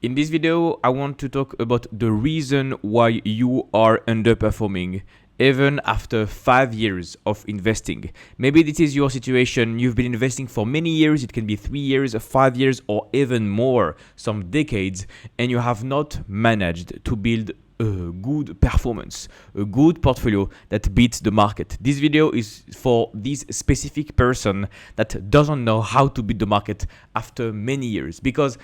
In this video, I want to talk about the reason why you are underperforming even after 5 years of investing. Maybe this is your situation. You've been investing for many years. It can be 3 years, 5 years, or even more, some decades, and you have not managed to build a good performance, a good portfolio that beats the market. This video is for this specific person that doesn't know how to beat the market after many years, because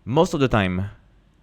most of the time,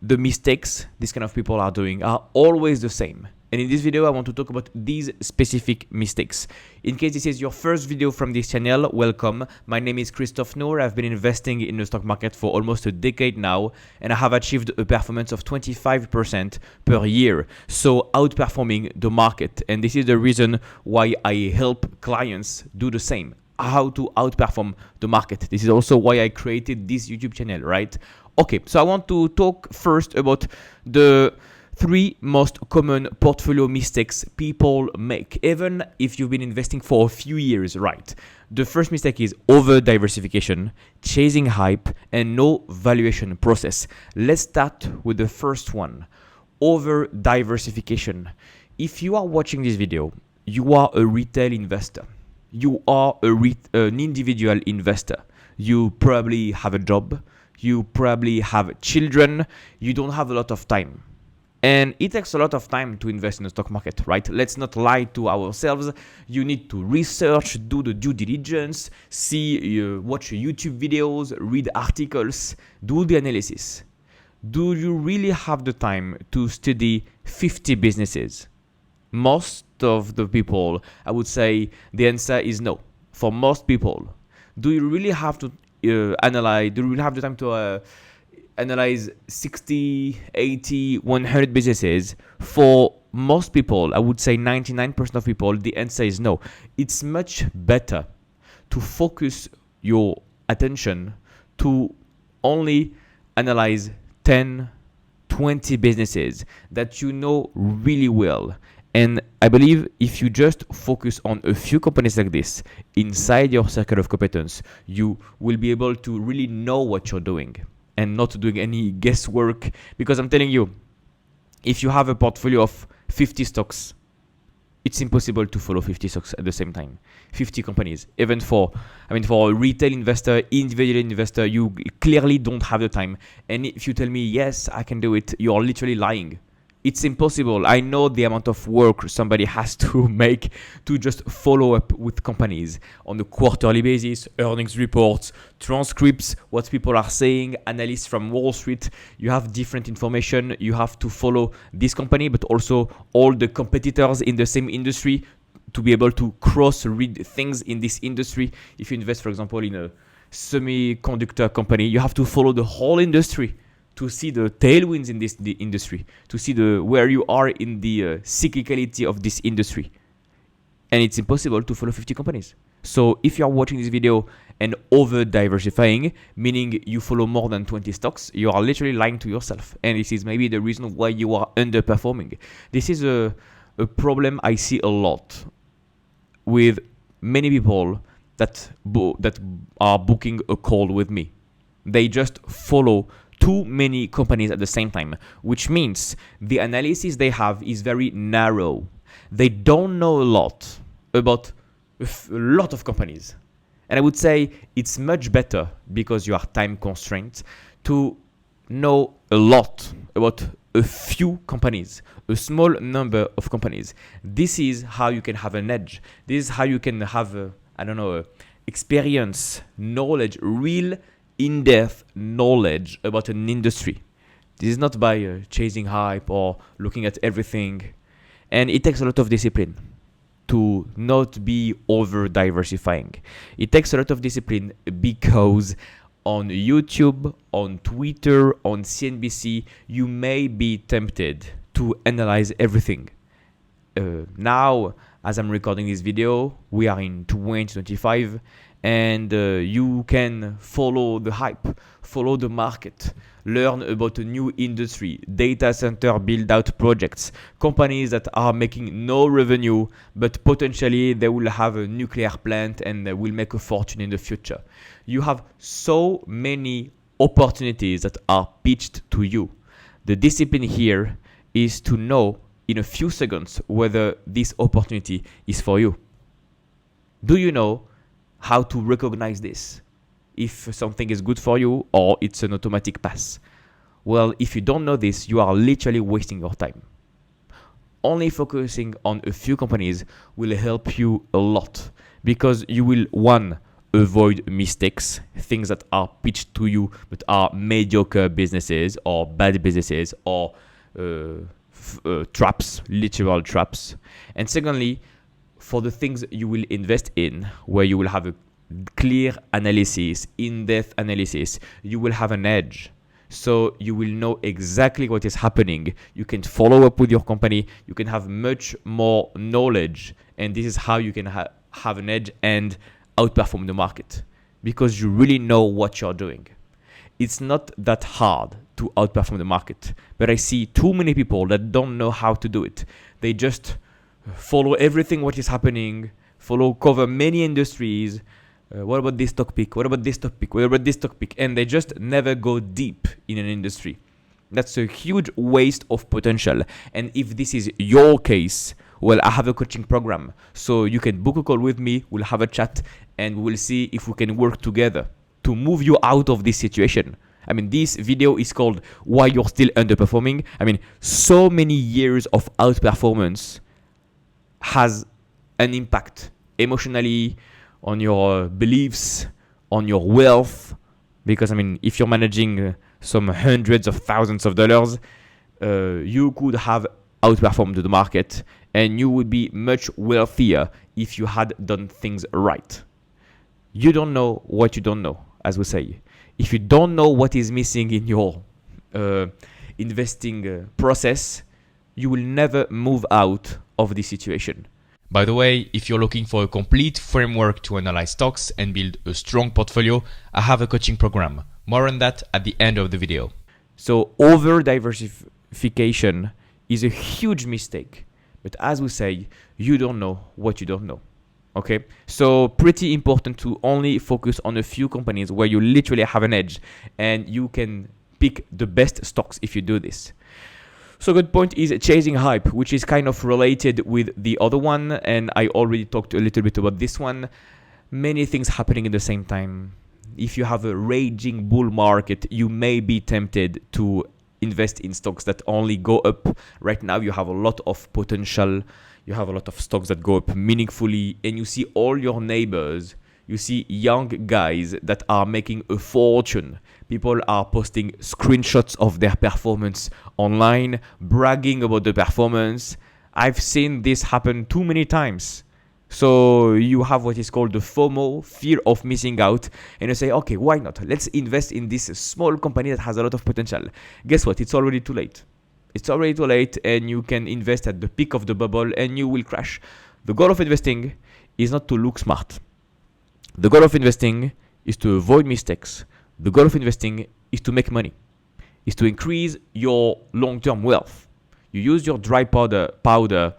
the mistakes these kind of people are doing are always the same. And in this video, I want to talk about these specific mistakes. In case this is your first video from this channel, welcome. My name is Christophe Nour. I've been investing in the stock market for almost a decade now, and I have achieved a performance of 25% per year. So outperforming the market. And this is the reason why I help clients do the same. How to outperform the market. This is also why I created this YouTube channel, right? Okay, so I want to talk first about the 3 most common portfolio mistakes people make, even if you've been investing for a few years, right? The first mistake is over diversification, chasing hype, and no valuation process. Let's start with the first one, over diversification. If you are watching this video, you are a retail investor. You are an individual investor. You probably have a job. You probably have children. You don't have a lot of time. And it takes a lot of time to invest in the stock market, right? Let's not lie to ourselves. You need to research, do the due diligence, watch YouTube videos, read articles, do the analysis. Do you really have the time to study 50 businesses? Most of the people, I would say the answer is no. For most people, do you really have to analyze? Do you really have the time to analyze 60, 80, 100 businesses? For most people, I would say 99% of people, the answer is no. It's much better to focus your attention to only analyze 10, 20 businesses that you know really well. And I believe if you just focus on a few companies like this inside your circle of competence, you will be able to really know what you're doing and not doing any guesswork. Because I'm telling you, if you have a portfolio of 50 stocks, it's impossible to follow 50 stocks at the same time. 50 companies. Even for a retail investor, individual investor, you clearly don't have the time. And if you tell me, yes, I can do it, you're literally lying. It's impossible. I know the amount of work somebody has to make to just follow up with companies on a quarterly basis, earnings reports, transcripts, what people are saying, analysts from Wall Street. You have different information. You have to follow this company, but also all the competitors in the same industry to be able to cross-read things in this industry. If you invest, for example, in a semiconductor company, you have to follow the whole industry to see the tailwinds in the industry, to see where you are in the cyclicality of this industry. And it's impossible to follow 50 companies. So if you are watching this video and over diversifying, meaning you follow more than 20 stocks, you are literally lying to yourself. And this is maybe the reason why you are underperforming. This is a problem I see a lot with many people that are booking a call with me. They just follow too many companies at the same time, which means the analysis they have is very narrow. They don't know a lot about a lot of companies. And I would say it's much better, because you are time constrained, to know a lot about a few companies, a small number of companies. This is how you can have an edge. This is how you can have, experience, knowledge, real in-depth knowledge about an industry. This is not by chasing hype or looking at everything. And it takes a lot of discipline to not be over diversifying. It takes a lot of discipline because on YouTube, on Twitter, on CNBC, you may be tempted to analyze everything. Now, as I'm recording this video, we are in 2025, and you can follow the hype, follow the market, learn about a new industry, data center build-out projects, companies that are making no revenue, but potentially they will have a nuclear plant and will make a fortune in the future. You have so many opportunities that are pitched to you. The discipline here is to know in a few seconds whether this opportunity is for you. Do you know how to recognize this? If something is good for you or it's an automatic pass? Well, if you don't know this, you are literally wasting your time. Only focusing on a few companies will help you a lot because you will, one, avoid mistakes, things that are pitched to you but are mediocre businesses or bad businesses or traps, literal traps. And secondly, for the things you will invest in, where you will have a clear analysis, in-depth analysis, you will have an edge. So you will know exactly what is happening. You can follow up with your company. You can have much more knowledge. And this is how you can have an edge and outperform the market, because you really know what you're doing. It's not that hard to outperform the market, but I see too many people that don't know how to do it. They just follow everything what is happening, cover many industries. What about this stock pick? What about this stock pick? What about this stock pick? And they just never go deep in an industry. That's a huge waste of potential. And if this is your case, well, I have a coaching program. So you can book a call with me. We'll have a chat and we'll see if we can work together to move you out of this situation. I mean, this video is called Why You're Still Underperforming. I mean, so many years of outperformance has an impact emotionally on your beliefs, on your wealth. Because, I mean, if you're managing some hundreds of thousands of dollars, you could have outperformed the market and you would be much wealthier if you had done things right. You don't know what you don't know, as we say. If you don't know what is missing in your investing process, you will never move out of this situation. By the way, if you're looking for a complete framework to analyze stocks and build a strong portfolio, I have a coaching program. More on that at the end of the video. So over diversification is a huge mistake. But as we say, you don't know what you don't know. Okay, so pretty important to only focus on a few companies where you literally have an edge and you can pick the best stocks if you do this. So good point is chasing hype, which is kind of related with the other one. And I already talked a little bit about this one. Many things happening at the same time. If you have a raging bull market, you may be tempted to invest in stocks that only go up. Right now, you have a lot of potential. You have a lot of stocks that go up meaningfully, and you see all your neighbors. You see young guys that are making a fortune. People are posting screenshots of their performance online, bragging about the performance. I've seen this happen too many times. So you have what is called the FOMO, fear of missing out, and you say, okay, why not? Let's invest in this small company that has a lot of potential. Guess what? It's already too late. It's already too late, and you can invest at the peak of the bubble and you will crash. The goal of investing is not to look smart. The goal of investing is to avoid mistakes. The goal of investing is to make money, is to increase your long-term wealth. You use your dry powder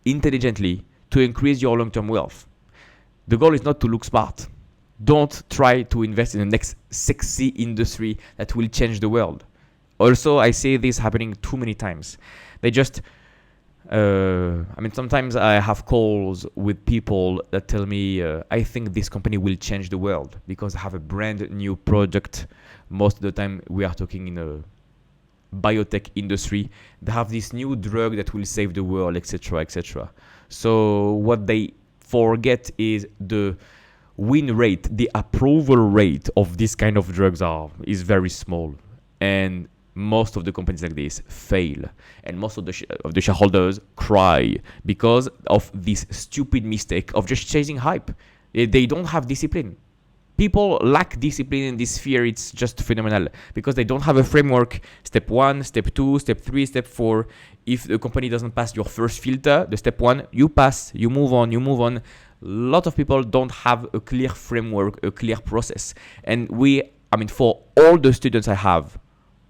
intelligently to increase your long-term wealth. The goal is not to look smart. Don't try to invest in the next sexy industry that will change the world. Also, I see this happening too many times. They just, sometimes I have calls with people that tell me, I think this company will change the world because I have a brand new project. Most of the time we are talking in a biotech industry. They have this new drug that will save the world, etc., etc. So what they forget is the win rate, the approval rate of this kind of drugs is very small. And most of the companies like this fail, and most of the shareholders cry because of this stupid mistake of just chasing hype. They don't have discipline. People lack discipline in this sphere. It's just phenomenal because they don't have a framework. Step 1, step 2, step 3, step 4. If the company doesn't pass your first filter, the step 1, you pass, you move on. A lot of people don't have a clear framework, a clear process. And for all the students I have,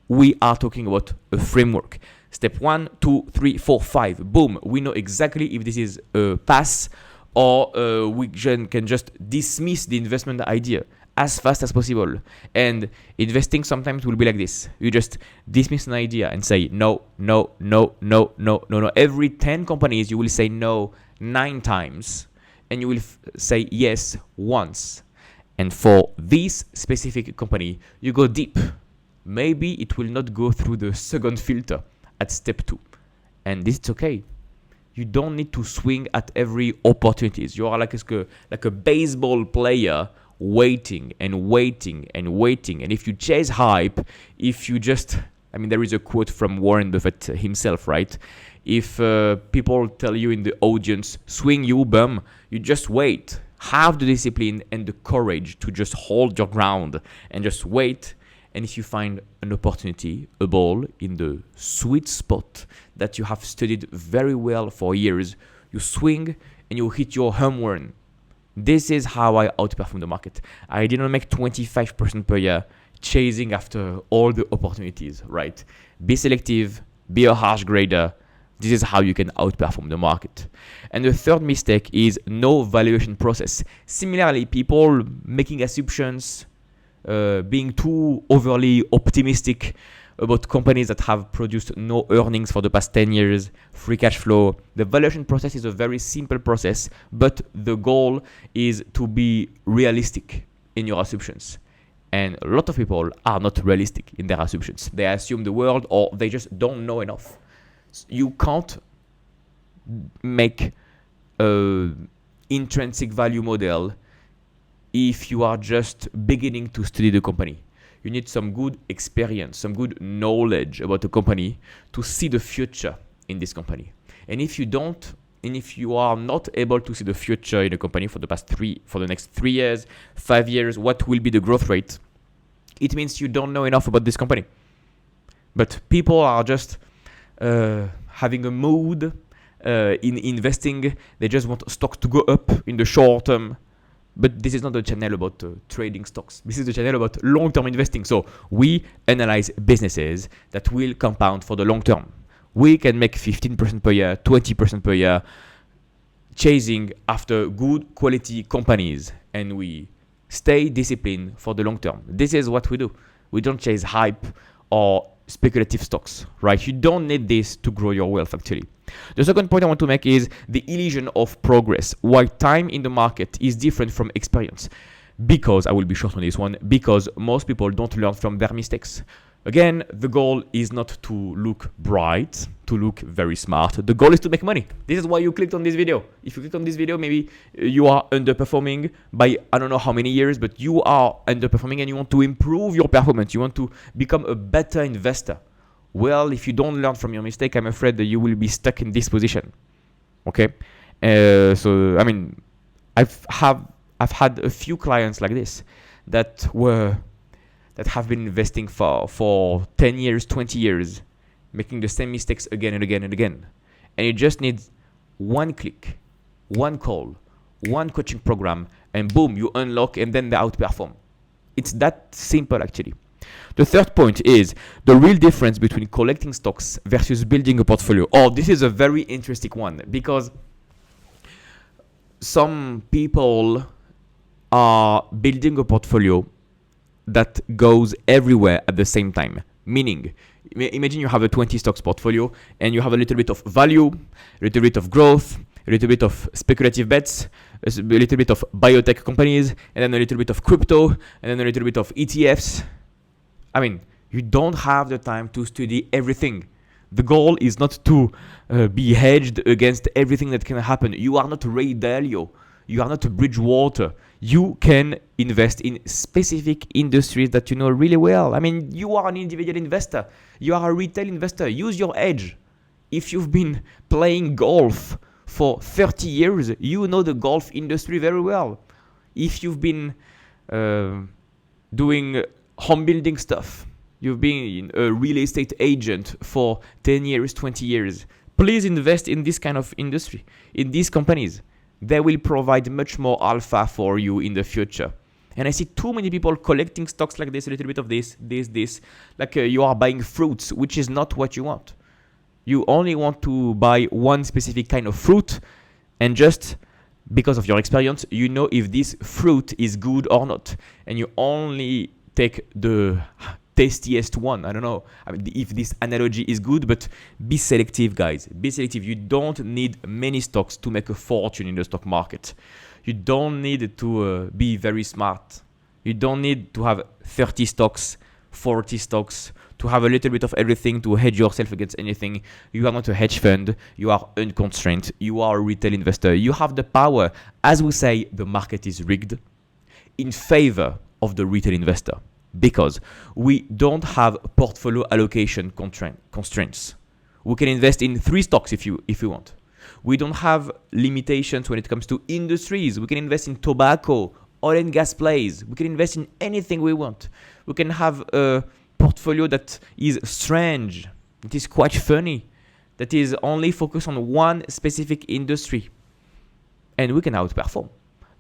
we are talking about a framework. Step 1, 2, 3, 4, 5. Boom. We know exactly if this is a pass or we can just dismiss the investment idea. as fast as possible. And investing sometimes will be like this. You just dismiss an idea and say no, no, no, no, no, no, no. Every 10 companies, you will say no 9 times, and you will say yes once. And for this specific company, you go deep. Maybe it will not go through the second filter at step 2. And this is okay. You don't need to swing at every opportunities. You are like a baseball player waiting and waiting and waiting. And if you chase hype, if you just, there is a quote from Warren Buffett himself, right? If people tell you in the audience, swing you bum, you just wait. Have the discipline and the courage to just hold your ground and just wait. And if you find an opportunity, a ball in the sweet spot that you have studied very well for years, you swing and you hit your home run. This is how I outperform the market. I didn't make 25% per year chasing after all the opportunities, right? Be selective, be a harsh grader. This is how you can outperform the market. And the third mistake is no valuation process. Similarly, people making assumptions, being too overly optimistic about companies that have produced no earnings for the past 10 years, free cash flow. The valuation process is a very simple process, but the goal is to be realistic in your assumptions. And a lot of people are not realistic in their assumptions. They assume the world, or they just don't know enough. You can't make an intrinsic value model if you are just beginning to study the company. You need some good experience, some good knowledge about the company to see the future in this company. And if you are not able to see the future in a company for the next 3 years, 5 years, what will be the growth rate? It means you don't know enough about this company. But people are just having a mood in investing. They just want stocks to go up in the short term. But this is not a channel about trading stocks. This is a channel about long-term investing. So we analyze businesses that will compound for the long term. We can make 15% per year, 20% per year, chasing after good quality companies. And we stay disciplined for the long term. This is what we do. We don't chase hype or speculative stocks, right? You don't need this to grow your wealth, actually. The second point I want to make is the illusion of progress. Why time in the market is different from experience. Because, I will be short on this one, because most people don't learn from their mistakes. Again, the goal is not to look bright, to look very smart. The goal is to make money. This is why you clicked on this video. If you click on this video, maybe you are underperforming by I don't know how many years, but you are underperforming and you want to improve your performance. You want to become a better investor. Well, if you don't learn from your mistake, I'm afraid that you will be stuck in this position. Okay? I've had a few clients like this that have been investing for 10 years, 20 years, making the same mistakes again and again and again. And you just need one click, one call, one coaching program, and boom, you unlock and then they outperform. It's that simple, actually. The third point is the real difference between collecting stocks versus building a portfolio. Oh, this is a very interesting one because some people are building a portfolio that goes everywhere at the same time. Meaning, imagine you have a 20 stocks portfolio and you have a little bit of value, a little bit of growth, a little bit of speculative bets, a little bit of biotech companies, and then a little bit of crypto, and then a little bit of ETFs. You don't have the time to study everything. The goal is not to be hedged against everything that can happen. You are not Ray Dalio. You are not Bridgewater. You can invest in specific industries that you know really well. You are an individual investor. You are a retail investor. Use your edge. If you've been playing golf for 30 years, you know the golf industry very well. If you've been doing home building stuff, you've been a real estate agent for 10 years, 20 years, please invest in this kind of industry, in these companies. They will provide much more alpha for you in the future. And I see too many people collecting stocks like this, a little bit of this, like you are buying fruits, which is not what you want. You only want to buy one specific kind of fruit and just because of your experience, you know if this fruit is good or not. And you only take the tastiest one. I don't know if this analogy is good, but be selective, guys. Be selective. You don't need many stocks to make a fortune in the stock market. You don't need to be very smart. You don't need to have 30 stocks, 40 stocks, to have a little bit of everything to hedge yourself against anything. You are not a hedge fund. You are unconstrained. You are a retail investor. You have the power. As we say, the market is rigged in favor of the retail investor because we don't have portfolio allocation constraints. We can invest in 3 stocks if you want. We don't have limitations when it comes to industries. We can invest in tobacco, oil and gas plays. We can invest in anything we want. We can have a portfolio that is strange, that is quite funny, that is only focused on one specific industry. And we can outperform.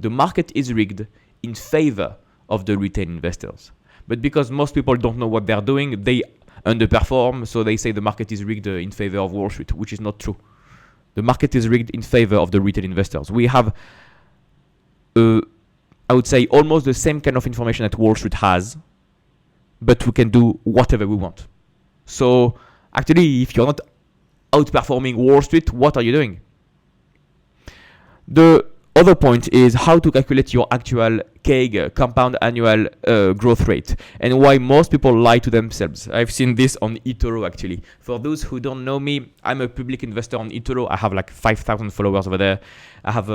The market is rigged in favor of the retail investors. But because most people don't know what they're doing, they underperform, so they say the market is rigged in favor of Wall Street, which is not true. The market is rigged in favor of the retail investors. We have, I would say, almost the same kind of information that Wall Street has, but we can do whatever we want. So actually, if you're not outperforming Wall Street, what are you doing? The other point is how to calculate your actual CAGR, compound annual growth rate, and why most people lie to themselves. I've seen this on eToro actually. For those who don't know me, I'm a public investor on eToro. I have like 5,000 followers over there. I have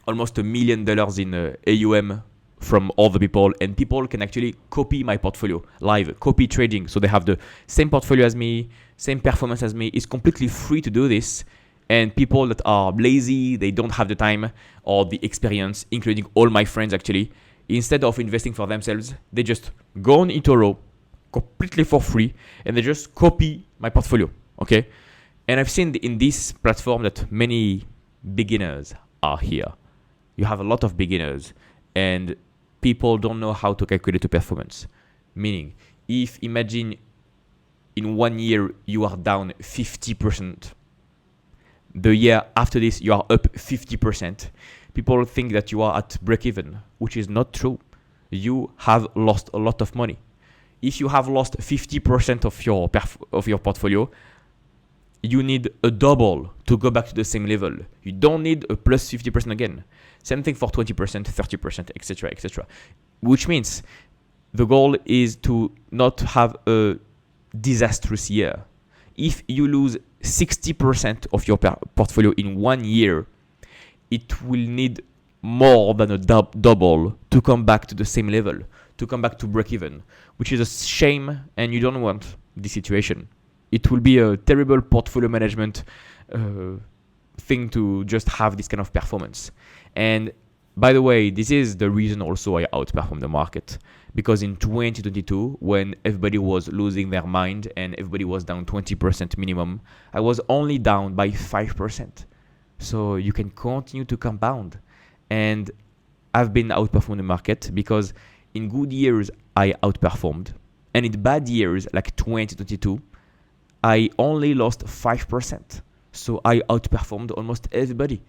almost $1 million in AUM from all the people, and people can actually copy my portfolio live, copy trading. So they have the same portfolio as me, same performance as me. It's completely free to do this. And people that are lazy, they don't have the time or the experience, including all my friends actually, instead of investing for themselves, they just go on eToro completely for free and they just copy my portfolio, okay? And I've seen in this platform that many beginners are here. You have a lot of beginners and people don't know how to calculate the performance. Meaning, if imagine in 1 year you are down 50%, the year after this, you are up 50%. People think that you are at break-even, which is not true. You have lost a lot of money. If you have lost 50% of your portfolio, you need a double to go back to the same level. You don't need a plus 50% again. Same thing for 20%, 30%, etc., etc. Which means the goal is to not have a disastrous year. If you lose 60% of your portfolio in 1 year, it will need more than a double to come back to the same level, to come back to break-even, which is a shame, and you don't want this situation. It will be a terrible portfolio management thing to just have this kind of performance. And by the way, this is the reason also I outperform the market. Because in 2022, when everybody was losing their mind and everybody was down 20% minimum, I was only down by 5%. So you can continue to compound. And I've been outperforming the market because in good years, I outperformed. And in bad years, like 2022, I only lost 5%. So I outperformed almost everybody.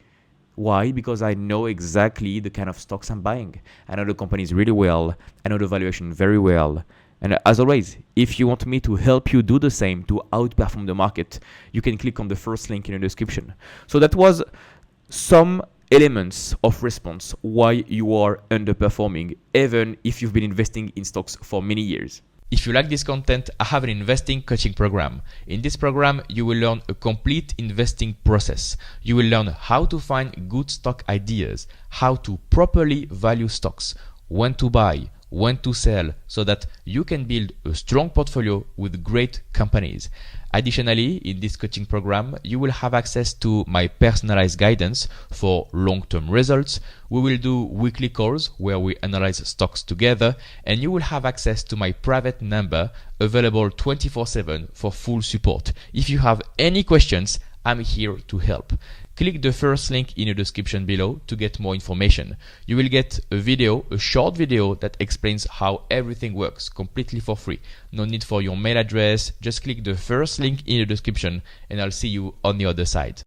Why? Because I know exactly the kind of stocks I'm buying. I know the companies really well. I know the valuation very well. And as always, if you want me to help you do the same to outperform the market, you can click on the first link in the description. So that was some elements of response why you are underperforming, even if you've been investing in stocks for many years. If you like this content, I have an investing coaching program. In this program, you will learn a complete investing process. You will learn how to find good stock ideas, how to properly value stocks, when to buy, when to sell, so that you can build a strong portfolio with great companies. Additionally, in this coaching program, you will have access to my personalized guidance for long-term results. We will do weekly calls where we analyze stocks together, and you will have access to my private number available 24/7 for full support. If you have any questions, I'm here to help. Click the first link in the description below to get more information. You will get a video, a short video that explains how everything works completely for free. No need for your mail address. Just click the first link in the description and I'll see you on the other side.